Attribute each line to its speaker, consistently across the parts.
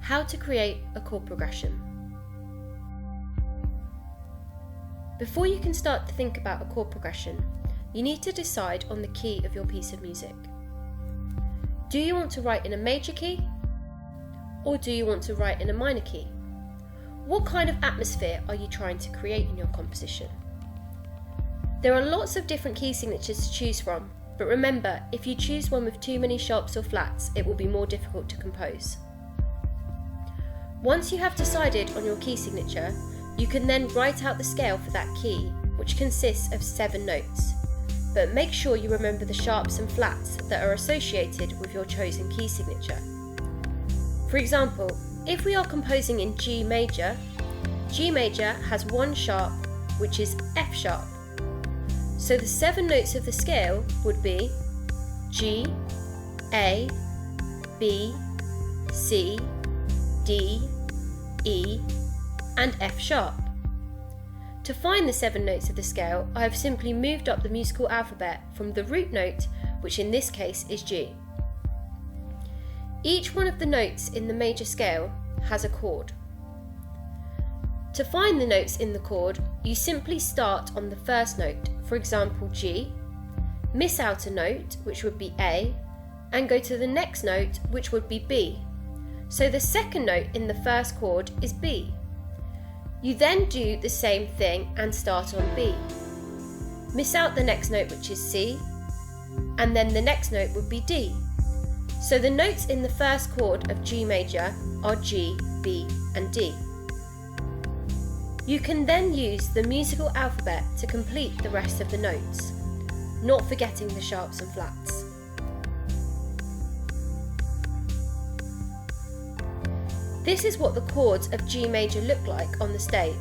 Speaker 1: how to create a chord progression. Before you can start to think about a chord progression, you need to decide on the key of your piece of music. Do you want to write in a major key? Or do you want to write in a minor key? What kind of atmosphere are you trying to create in your composition? There are lots of different key signatures to choose from, but remember, if you choose one with too many sharps or flats, it will be more difficult to compose. Once you have decided on your key signature, you can then write out the scale for that key, which consists of 7 notes. But make sure you remember the sharps and flats that are associated with your chosen key signature. For example, if we are composing in G major has 1 sharp, which is F sharp. So the 7 notes of the scale would be G, A, B, C, D, E, and F sharp. To find the 7 notes of the scale, I have simply moved up the musical alphabet from the root note, which in this case is G. Each one of the notes in the major scale has a chord. To find the notes in the chord, you simply start on the first note, for example G, miss out a note, which would be A, and go to the next note, which would be B. So the second note in the first chord is B. You then do the same thing and start on B. Miss out the next note, which is C, and then the next note would be D. So the notes in the first chord of G major are G, B, and D. You can then use the musical alphabet to complete the rest of the notes, not forgetting the sharps and flats. This is what the chords of G major look like on the stave.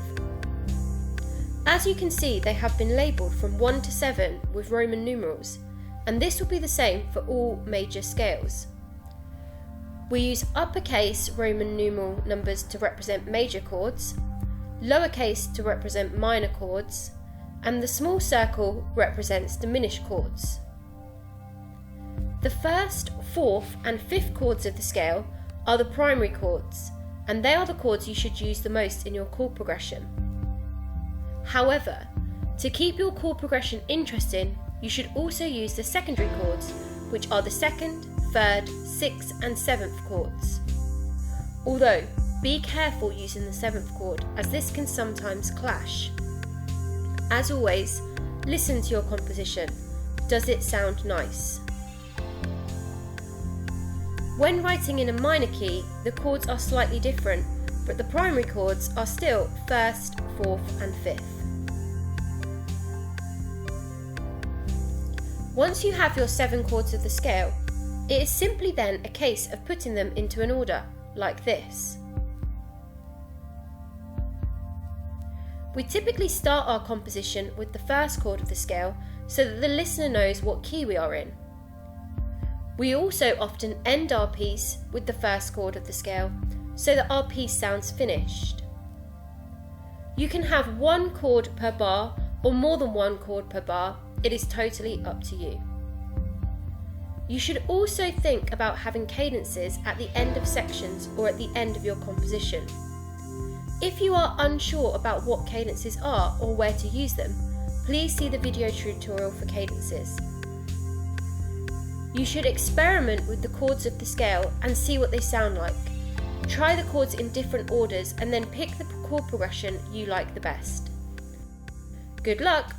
Speaker 1: As you can see, they have been labelled from 1 to 7 with Roman numerals, and this will be the same for all major scales. We use uppercase Roman numeral numbers to represent major chords, lowercase to represent minor chords, and the small circle represents diminished chords. The first, fourth, and fifth chords of the scale are the primary chords, and they are the chords you should use the most in your chord progression. However, to keep your chord progression interesting, you should also use the secondary chords, which are the 2nd, 3rd, 6th, and 7th chords. Although, be careful using the 7th chord, as this can sometimes clash. As always, listen to your composition. Does it sound nice? When writing in a minor key, the chords are slightly different, but the primary chords are still 1st, 4th, and 5th. Once you have your 7 chords of the scale, it is simply then a case of putting them into an order, like this. We typically start our composition with the first chord of the scale so that the listener knows what key we are in. We also often end our piece with the first chord of the scale so that our piece sounds finished. You can have 1 chord per bar or more than 1 chord per bar, it is totally up to you. You should also think about having cadences at the end of sections or at the end of your composition. If you are unsure about what cadences are or where to use them, please see the video tutorial for cadences. You should experiment with the chords of the scale and see what they sound like. Try the chords in different orders and then pick the chord progression you like the best. Good luck!